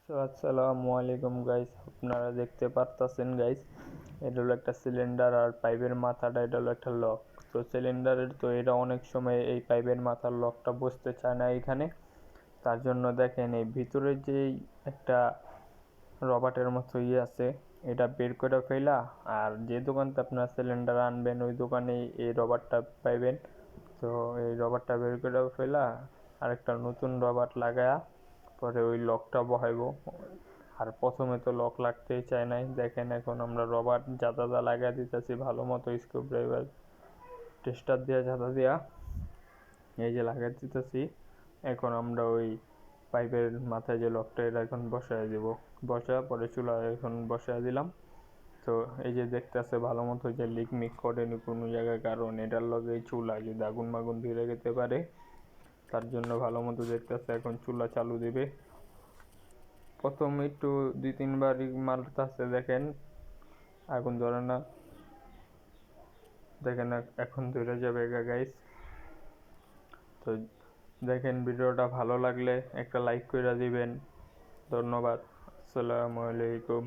তো আসসালামু আলাইকুম গাইস, আপনারা দেখতে পারতাছেন গাইস, এটা হলো একটা সিলিন্ডার আর পাইপের মাথাটা এটা হলো একটা লক। তো সিলিন্ডারের তো এটা অনেক সময় এই পাইপের মাথার লকটা বসতে চায় না এখানে। তার জন্য দেখেন এই ভিতরে যেই একটা রবারের মতো আছে, এটা বের করে ফেলা। আর যে দোকানতে আপনার সিলিন্ডার আনবেন ওই দোকানে এই রবারটা পাইবেন। তো এই রবারটা বের করে ফেলা আর একটা নতুন রবার লাগায়া পরে ওই লকটা বহাইব। আর প্রথমে তো লক লাগতেই চায় নাই, দেখেন এখন আমরা রবার জাদা লাগাই দিতেছি ভালো মতো, স্ক্রু ড্রাইভার টেস্টার দিয়ে জাদা দিয়া এই যে লাগাই দিতেছি। এখন আমরা ওই পাইপের মাথায় যে লকটা এটা এখন বসায় দিব, বসা পরে চুলা এখন বসায় দিলাম। তো এই যে দেখতেছে ভালো মতো যে লিক মিক করেনি কোনো জায়গায়, কারণ এটার লগে চুলা যদি আগুন মাগুন ধরে যেতে পারে, তার জন্য ভালো মতো দেখতেছে। এখন চুলা চালু দিবে, প্রথম একটু 2-3 বার মারতেছে, দেখেন আগুন ধরে না, দেখেন এখন ধরে যাবে গাইস। তো দেখেন ভিডিওটা ভালো লাগলে একটা লাইক করে দিবেন। ধন্যবাদ। আসসালামু আলাইকুম।